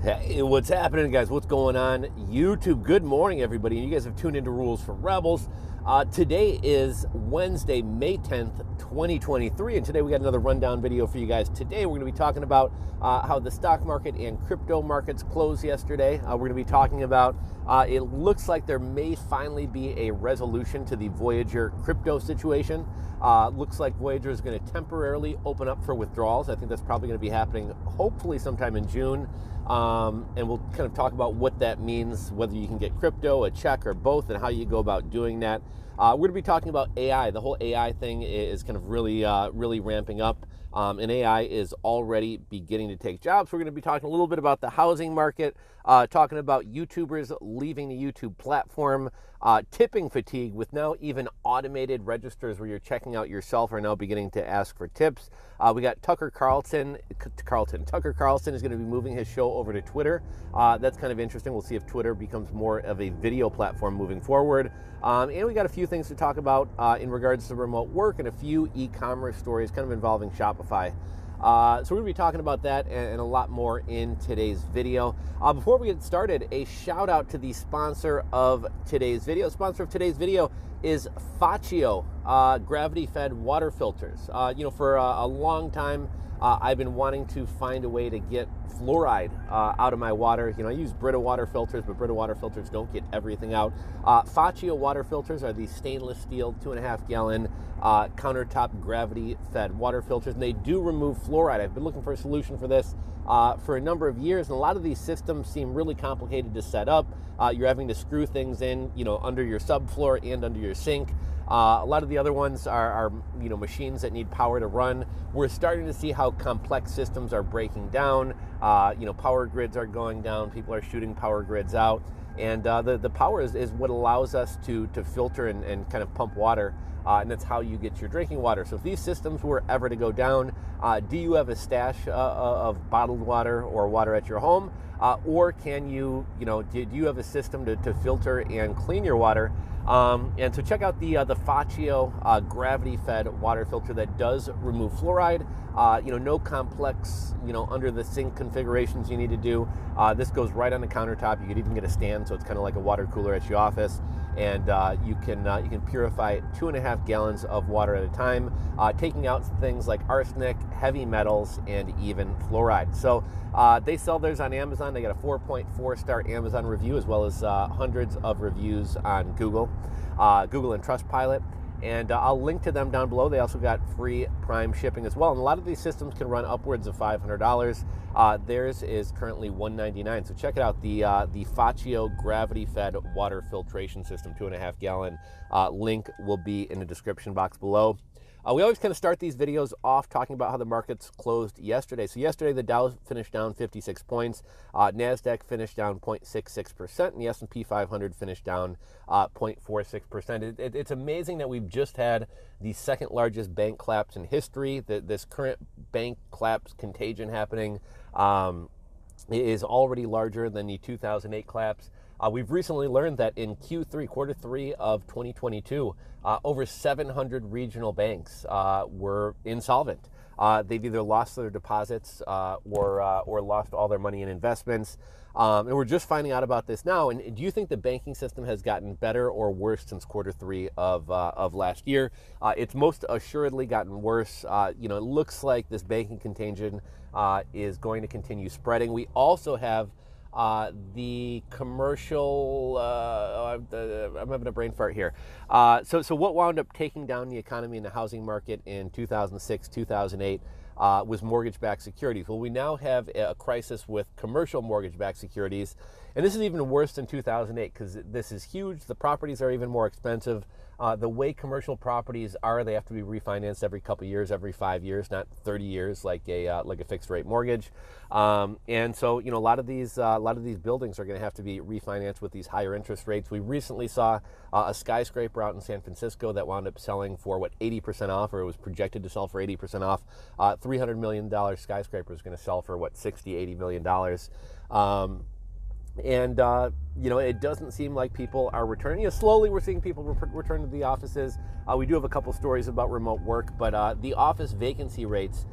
Hey, what's happening, guys? What's going on YouTube? Good morning, everybody. You guys have tuned into Rules for Rebels. Today is Wednesday, May 10th, 2023, and today we got another rundown video for you guys. Today we're going to be talking about how the stock market and crypto markets closed yesterday. We're going to be talking about it looks like there may finally be a resolution to the Voyager crypto situation. Looks like Voyager is going to temporarily open up for withdrawals. I think that's probably going to be happening hopefully sometime in June. And we'll kind of talk about what that means, whether you can get crypto, a check, or both, and how you go about doing that. We're going to be talking about AI. The whole AI thing is kind of really ramping up, and AI is already beginning to take jobs. We're going to be talking a little bit about the housing market, talking about YouTubers leaving the YouTube platform, tipping fatigue with now even automated registers where you're checking out yourself are now beginning to ask for tips. We got Tucker Carlson. Tucker Carlson is going to be moving his show over to Twitter. That's kind of interesting. We'll see if Twitter becomes more of a video platform moving forward. And we got a few things to talk about in regards to remote work and a few e-commerce stories kind of involving Shopify. So we're going to be talking about that and a lot more in today's video. Before we get started, a shout out to the sponsor of today's video. Sponsor of today's video is FACHIO, gravity-fed water filters. For a long time, I've been wanting to find a way to get fluoride out of my water. I use Brita water filters, but Brita water filters don't get everything out. FACHIO water filters are the stainless steel 2.5 gallon countertop gravity-fed water filters, and they do remove fluoride. I've been looking for a solution for this for a number of years, and a lot of these systems seem really complicated to set up. You're having to screw things in, under your subfloor and under your sink. A lot of the other ones are machines that need power to run. We're starting to see how complex systems are breaking down. Power grids are going down. People are shooting power grids out. And the power is what allows us to filter and kind of pump water. And that's how you get your drinking water. So if these systems were ever to go down, do you have a stash of bottled water or water at your home? Or can you, do you have a system to filter and clean your water? And so check out the FACHIO gravity-fed water filter that does remove fluoride. No complex, under the sink configurations you need to do. This goes right on the countertop. You could even get a stand, so it's kind of like a water cooler at your office. And you can purify 2.5 gallons of water at a time, taking out things like arsenic, heavy metals, and even fluoride. So they sell theirs on Amazon. They got a 4.4 star Amazon review, as well as hundreds of reviews on Google and Trustpilot. And I'll link to them down below. They also got free Prime shipping as well. And a lot of these systems can run upwards of $500. Theirs is currently $199. So check it out, the FACHIO gravity-fed water filtration system, 2.5 gallon. Link will be in the description box below. We always kind of start these videos off talking about how the markets closed yesterday. So yesterday, the Dow finished down 56 points. NASDAQ finished down 0.66%, and the S&P 500 finished down 0.46%. It's amazing that we've just had the second largest bank collapse in history. This current bank collapse contagion happening is already larger than the 2008 collapse. We've recently learned that in quarter three of 2022, over 700 regional banks were insolvent. They've either lost their deposits or lost all their money in investments. And we're just finding out about this now. And do you think the banking system has gotten better or worse since quarter three of last year? It's most assuredly gotten worse. It looks like this banking contagion is going to continue spreading. We also have the commercial, I'm having a brain fart here. So what wound up taking down the economy and the housing market in 2006, 2008 was mortgage-backed securities. Well, we now have a crisis with commercial mortgage-backed securities. And this is even worse than 2008 because this is huge. The properties are even more expensive. The way commercial properties are, they have to be refinanced every couple years, every 5 years, not 30 years like a fixed rate mortgage. And so, a lot of these buildings are going to have to be refinanced with these higher interest rates. We recently saw a skyscraper out in San Francisco that wound up selling for 80% off, or it was projected to sell for 80% off. $300 million skyscraper is going to sell for $60-80 million. And it doesn't seem like people are returning. Slowly we're seeing people return to the offices. We do have a couple stories about remote work, but the office vacancy rates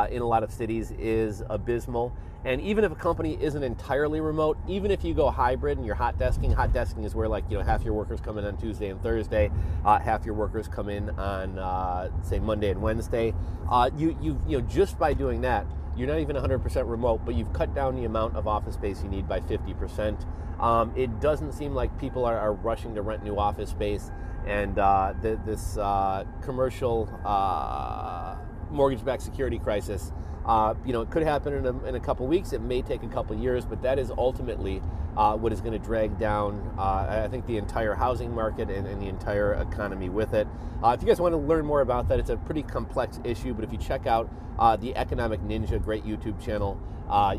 in a lot of cities is abysmal. And even if a company isn't entirely remote, even if you go hybrid and you're hot desking is where half your workers come in on Tuesday and Thursday, half your workers come in on say Monday and Wednesday. You just by doing that, you're not even 100% remote, but you've cut down the amount of office space you need by 50%. It doesn't seem like people are rushing to rent new office space, and this commercial mortgage-backed security crisis, it could happen in a couple weeks. It may take a couple years, but that is ultimately what is going to drag down, I think, the entire housing market and the entire economy with it. If you guys want to learn more about that, it's a pretty complex issue, but if you check out the Economic Ninja, great YouTube channel,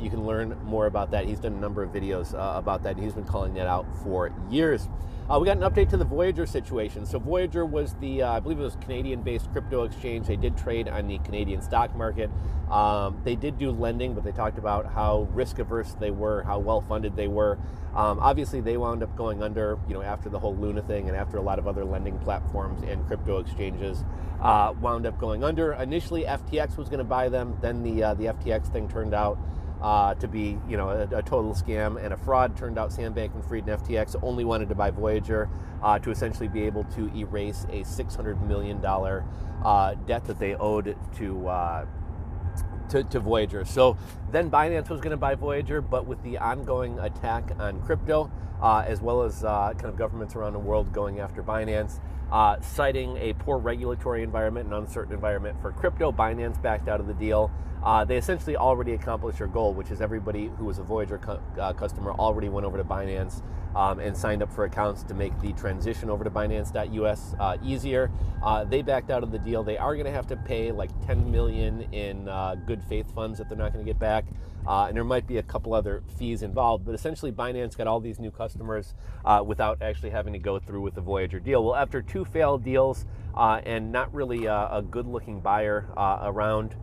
you can learn more about that. He's done a number of videos about that, and he's been calling that out for years. We got an update to the Voyager situation. So Voyager was the, I believe it was Canadian-based crypto exchange. They did trade on the Canadian stock market. They did do lending, but they talked about how risk-averse they were, how well-funded they were. Obviously, they wound up going under, after the whole Luna thing and after a lot of other lending platforms and crypto exchanges wound up going under. Initially, FTX was going to buy them. Then the FTX thing turned out to be, a total scam and a fraud. Turned out Sam Bankman-Fried and FTX only wanted to buy Voyager to essentially be able to erase a $600 million debt that they owed to Voyager. So then Binance was going to buy Voyager, but with the ongoing attack on crypto, as well as kind of governments around the world going after Binance, citing a poor regulatory environment and uncertain environment for crypto, Binance backed out of the deal. They essentially already accomplished their goal, which is everybody who was a Voyager customer already went over to Binance and signed up for accounts to make the transition over to Binance.us easier. They backed out of the deal. They are going to have to pay like $10 million in good faith funds that they're not going to get back. And there might be a couple other fees involved, but essentially Binance got all these new customers without actually having to go through with the Voyager deal. Well, after two failed deals and not really a good-looking buyer around,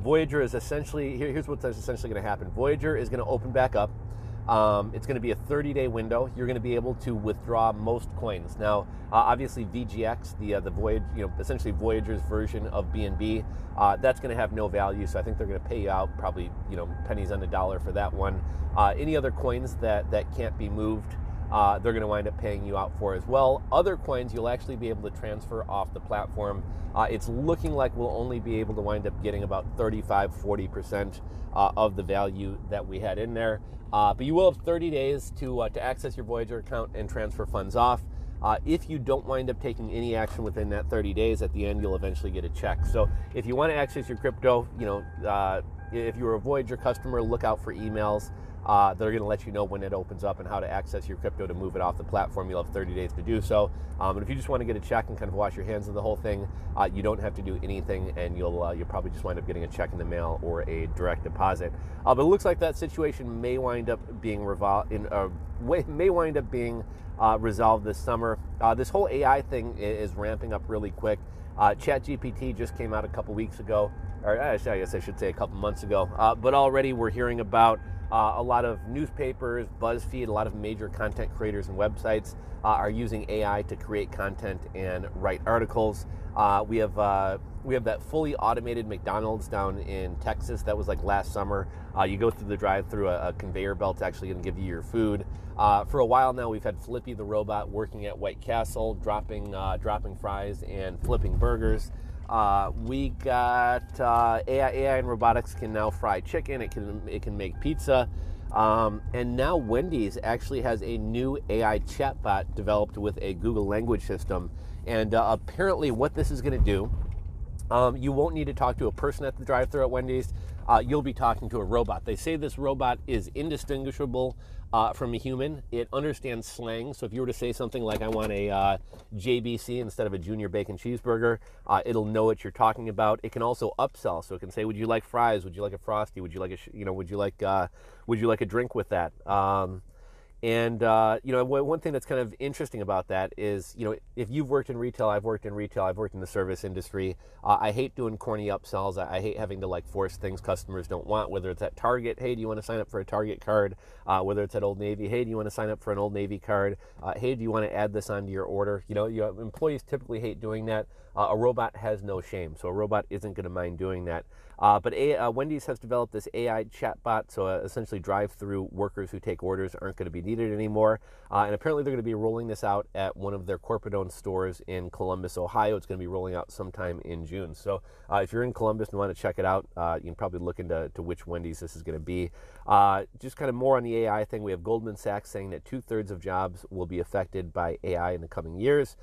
Voyager is essentially, here's what's essentially going to happen. Voyager is going to open back up. It's going to be a 30-day window. You're going to be able to withdraw most coins. Now, obviously VGX, the Voyager, essentially Voyager's version of BNB, that's going to have no value. So I think they're going to pay you out probably, pennies on the dollar for that one. Any other coins that can't be moved, they're going to wind up paying you out for as well. Other coins you'll actually be able to transfer off the platform. It's looking like we'll only be able to wind up getting about 35-40% of the value that we had in there. But you will have 30 days to access your Voyager account and transfer funds off. If you don't wind up taking any action within that 30 days, at the end you'll eventually get a check. So if you want to access your crypto, if you're a Voyager customer, look out for emails. They're going to let you know when it opens up and how to access your crypto to move it off the platform. You'll have 30 days to do so. And if you just want to get a check and kind of wash your hands of the whole thing, you don't have to do anything, and you'll probably just wind up getting a check in the mail or a direct deposit. But it looks like that situation may wind up being resolved this summer. This whole AI thing is ramping up really quick. ChatGPT just came out a couple weeks ago, or I guess I should say a couple months ago. But already we're hearing about a lot of newspapers, BuzzFeed, a lot of major content creators and websites are using AI to create content and write articles. We have that fully automated McDonald's down in Texas. That was like last summer. You go through the drive-through, a conveyor belt's actually going to give you your food. For a while now, we've had Flippy the robot working at White Castle, dropping fries and flipping burgers. We got AI and robotics can now fry chicken. It can make pizza. And now Wendy's actually has a new AI chatbot developed with a Google language system. And apparently what this is going to do, you won't need to talk to a person at the drive-thru at Wendy's. You'll be talking to a robot. They say this robot is indistinguishable from a human. It understands slang. So if you were to say something like, I want a JBC instead of a junior bacon cheeseburger, it'll know what you're talking about. It can also upsell. So it can say, would you like fries? Would you like a Frosty? Would you like would you like a drink with that? And one thing that's kind of interesting about that is, if you've worked in retail, I've worked in retail, I've worked in the service industry. I hate doing corny upsells. I hate having to like force things customers don't want. Whether it's at Target, hey, do you want to sign up for a Target card? Whether it's at Old Navy, hey, do you want to sign up for an Old Navy card? Hey, do you want to add this onto your order? Employees typically hate doing that. A robot has no shame, so a robot isn't going to mind doing that. But Wendy's has developed this AI chatbot, so essentially drive-through workers who take orders aren't going to be needed anymore. And apparently they're going to be rolling this out at one of their corporate-owned stores in Columbus, Ohio. It's going to be rolling out sometime in June. So if you're in Columbus and want to check it out, you can probably look into which Wendy's this is going to be. Just kind of more on the AI thing, we have Goldman Sachs saying that 2/3 of jobs will be affected by AI in the coming years,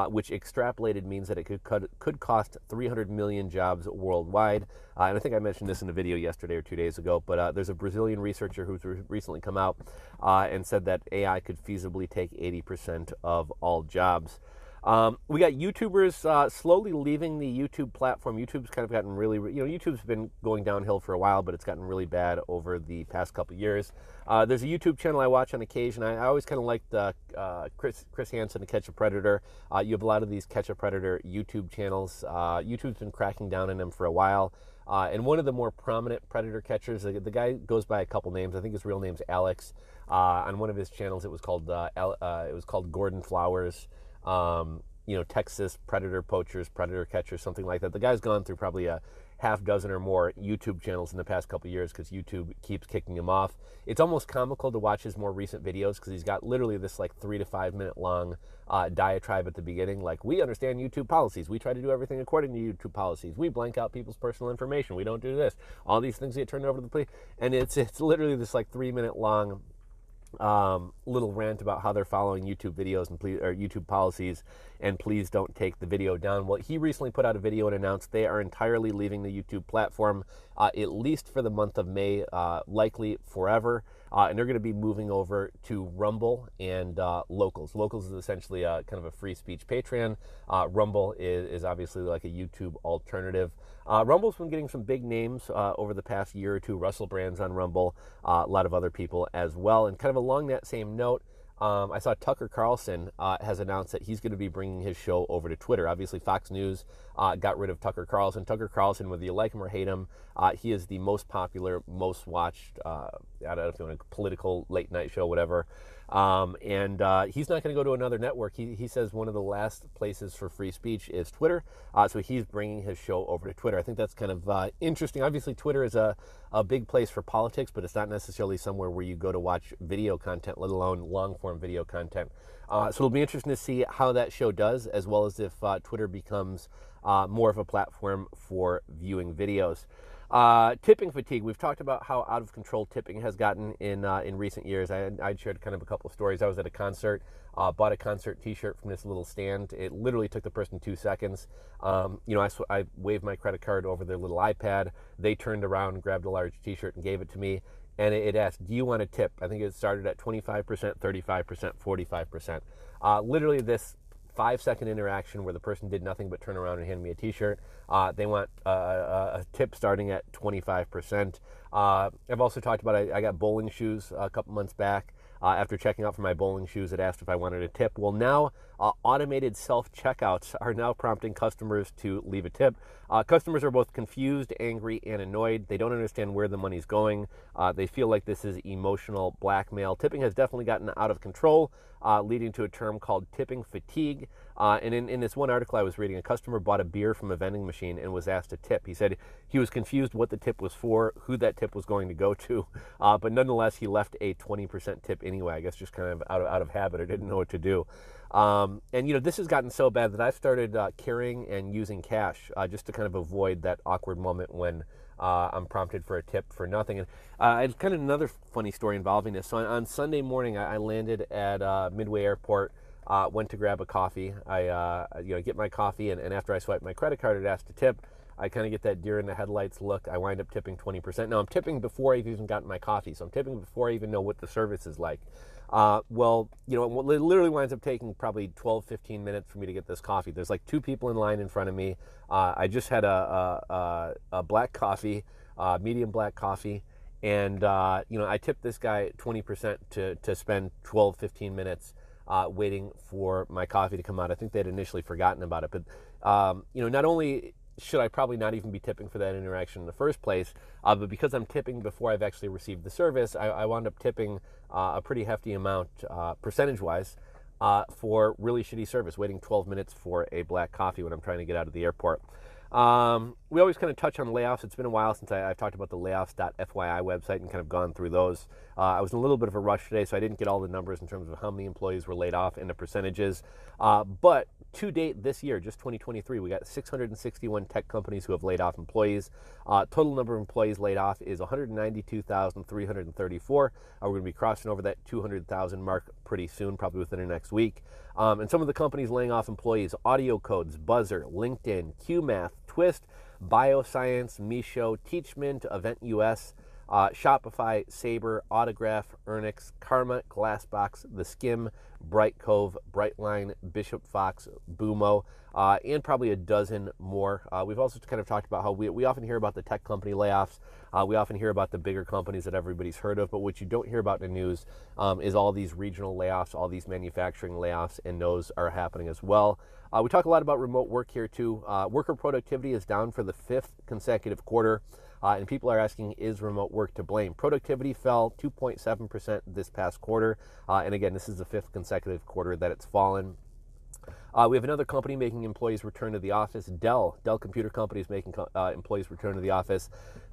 which extrapolated means that it could cost 300 million jobs worldwide. And I think I mentioned this in a video yesterday or 2 days ago, but there's a Brazilian researcher who's recently come out and said that AI could feasibly take 80% of all jobs. We got YouTubers slowly leaving the YouTube platform. YouTube's kind of gotten really, YouTube's been going downhill for a while, but it's gotten really bad over the past couple of years. There's a YouTube channel I watch on occasion. I always kind of liked Chris Hansen to Catch a Predator. You have a lot of these Catch a Predator YouTube channels. YouTube's been cracking down on them for a while. And one of the more prominent predator catchers, the guy goes by a couple names. I think his real name's Alex. On one of his channels, it was called Gordon Flowers. Texas predator poachers, predator catchers, something like that. The guy's gone through probably a half dozen or more YouTube channels in the past couple of years because YouTube keeps kicking him off. It's almost comical to watch his more recent videos because he's got literally this like 3 to 5 minute long diatribe at the beginning. Like, we understand YouTube policies. We try to do everything according to YouTube policies. We blank out people's personal information. We don't do this. All these things get turned over to the police. And it's literally this like 3 minute long little rant about how they're following YouTube videos and YouTube policies, and please don't take the video down. Well, he recently put out a video and announced they are entirely leaving the YouTube platform, at least for the month of May, likely forever. And they're going to be moving over to Rumble and Locals. Locals is essentially kind of a free speech Patreon. Rumble is obviously like a YouTube alternative. Rumble's been getting some big names over the past year or two. Russell Brand's on Rumble, a lot of other people as well. And kind of along that same note, I saw Tucker Carlson has announced that he's going to be bringing his show over to Twitter. Obviously, Fox News got rid of Tucker Carlson. Tucker Carlson, whether you like him or hate him, he is the most popular, most watched, I don't know if you want a political late night show, whatever. And he's not going to go to another network. He says one of the last places for free speech is Twitter. So he's bringing his show over to Twitter. I think that's kind of interesting. Obviously, Twitter is a big place for politics, but it's not necessarily somewhere where you go to watch video content, let alone long-form video content. So it'll be interesting to see how that show does, as well as if Twitter becomes more of a platform for viewing videos. Tipping fatigue. We've talked about how out of control tipping has gotten in recent years. I shared kind of a couple of stories. I was at a concert, bought a concert T-shirt from this little stand. It literally took the person 2 seconds. I waved my credit card over their little iPad. They turned around, grabbed a large T-shirt, and gave it to me. And it asked, "Do you want a tip?" I think it started at 25%, 35%, 45%. Literally this 5-second interaction where the person did nothing but turn around and hand me a T-shirt. They want a tip starting at 25%. I've also talked about I got bowling shoes a couple months back. After checking out for my bowling shoes, it asked if I wanted a tip. Well, now automated self-checkouts are now prompting customers to leave a tip. Customers are both confused, angry, and annoyed. They don't understand where the money's going. They feel like this is emotional blackmail. Tipping has definitely gotten out of control, leading to a term called tipping fatigue. And in this one article I was reading, a customer bought a beer from a vending machine and was asked a tip. He said he was confused what the tip was for, who that tip was going to go to, but nonetheless, he left a 20% tip anyway, I guess just kind of out of habit or didn't know what to do. And this has gotten so bad that I've started carrying and using cash just to kind of avoid that awkward moment when I'm prompted for a tip for nothing. And it's kind of another funny story involving this. So on Sunday morning, I landed at Midway Airport, went to grab a coffee. I get my coffee, and after I swipe my credit card, it asked to tip. I kind of get that deer in the headlights look. I wind up tipping 20%. Now, I'm tipping before I've even gotten my coffee, so I'm tipping before I even know what the service is like. It literally winds up taking probably 12, 15 minutes for me to get this coffee. There's like 2 people in line in front of me. I just had a black coffee, medium black coffee, And I tipped this guy 20% to spend 12, 15 minutes waiting for my coffee to come out. I think they'd initially forgotten about it, but not only should I probably not even be tipping for that interaction in the first place, but because I'm tipping before I've actually received the service, I wound up tipping a pretty hefty amount percentage-wise for really shitty service, waiting 12 minutes for a black coffee when I'm trying to get out of the airport. We always kind of touch on layoffs. It's been a while since I've talked about the layoffs.fyi website and kind of gone through those. I was in a little bit of a rush today, so I didn't get all the numbers in terms of how many employees were laid off and the percentages. But to date this year, just 2023, we got 661 tech companies who have laid off employees. Total number of employees laid off is 192,334. We're going to be crossing over that 200,000 mark pretty soon, probably within the next week. And some of the companies laying off employees: Audio Codes, Buzzer, LinkedIn, QMath, Twist, Bioscience, Misho, Teachment, Event US, Shopify, Sabre, Autograph, Ernix, Karma, Glassbox, The Skim, Bright Cove, Brightline, Bishop Fox, Boomo, and probably a dozen more. We've also kind of talked about how we often hear about the tech company layoffs. We often hear about the bigger companies that everybody's heard of, but what you don't hear about in the news is all these regional layoffs, all these manufacturing layoffs, and those are happening as well. We talk a lot about remote work here too. Worker productivity is down for the 5th consecutive quarter. And people are asking, is remote work to blame? Productivity fell 2.7% this past quarter. And again, this is the 5th consecutive quarter that it's fallen. We have another company making employees return to the office. Dell Computer Company is making employees return to the office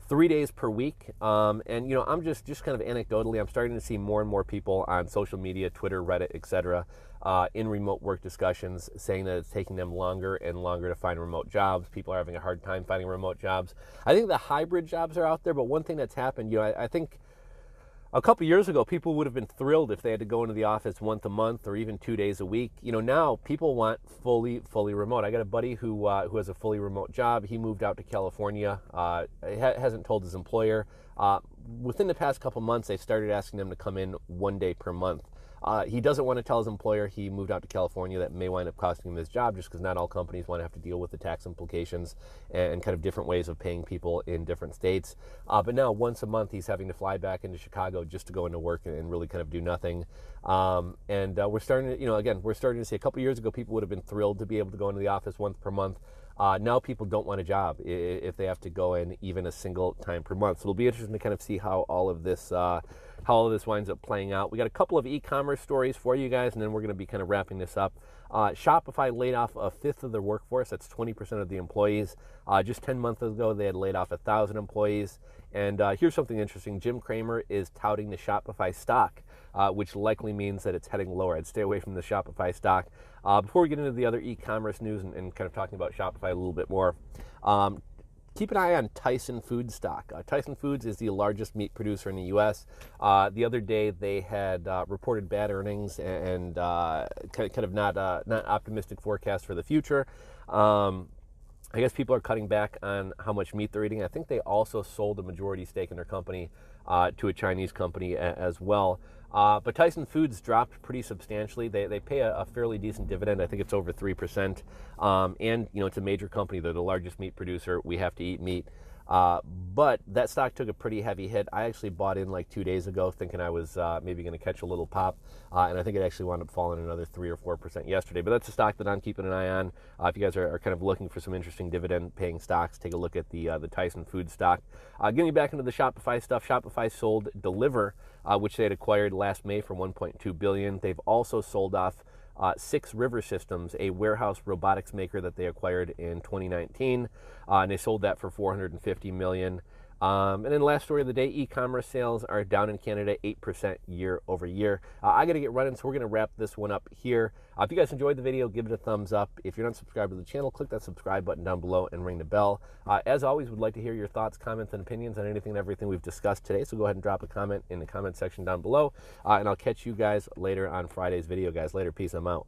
3 days per week. And I'm just kind of anecdotally, I'm starting to see more and more people on social media, Twitter, Reddit, etc., in remote work discussions saying that it's taking them longer and longer to find remote jobs. People are having a hard time finding remote jobs. I think the hybrid jobs are out there, but one thing that's happened, I think a couple years ago, people would have been thrilled if they had to go into the office once a month or even 2 days a week. Now people want fully remote. I got a buddy who has a fully remote job. He moved out to California. Hasn't told his employer. Within the past couple months, they started asking them to come in 1 day per month. He doesn't want to tell his employer he moved out to California. That may wind up costing him his job, just because not all companies want to have to deal with the tax implications and kind of different ways of paying people in different states. But now once a month, he's having to fly back into Chicago just to go into work and really kind of do nothing. We're starting to, we're starting to see, a couple years ago, people would have been thrilled to be able to go into the office once per month. Now people don't want a job if they have to go in even a single time per month. So it'll be interesting to kind of see how all of this winds up playing out. We got a couple of e-commerce stories for you guys, and then we're going to be kind of wrapping this up. Shopify laid off a fifth of their workforce. That's 20% of the employees. Just 10 months ago, they had laid off 1,000 employees. And here's something interesting. Jim Cramer is touting the Shopify stock, which likely means that it's heading lower. I'd stay away from the Shopify stock. Before we get into the other e-commerce news and kind of talking about Shopify a little bit more, keep an eye on Tyson Foods stock. Tyson Foods is the largest meat producer in the U.S. The other day, they had reported bad earnings and kind of not optimistic forecast for the future. I guess people are cutting back on how much meat they're eating. I think they also sold a majority stake in their company to a Chinese company as well. But Tyson Foods dropped pretty substantially. They pay a fairly decent dividend. I think it's over 3%. And, it's a major company. They're the largest meat producer. We have to eat meat. But that stock took a pretty heavy hit. I actually bought in like 2 days ago thinking I was maybe going to catch a little pop. And I think it actually wound up falling another 3 or 4% yesterday. But that's a stock that I'm keeping an eye on. If you guys are kind of looking for some interesting dividend-paying stocks, take a look at the Tyson Foods stock. Getting back into the Shopify stuff, Shopify sold Deliver, which they had acquired last May for $1.2 billion. They've also sold off 6 River Systems, a warehouse robotics maker that they acquired in 2019, and they sold that for $450 million. And then last story of the day, e-commerce sales are down in Canada 8% year over year. I got to get running, so we're going to wrap this one up here. If you guys enjoyed the video, give it a thumbs up. If you're not subscribed to the channel, click that subscribe button down below and ring the bell. As always, we'd like to hear your thoughts, comments, and opinions on anything and everything we've discussed today, so go ahead and drop a comment in the comment section down below, and I'll catch you guys later on Friday's video, guys. Later, peace, I'm out.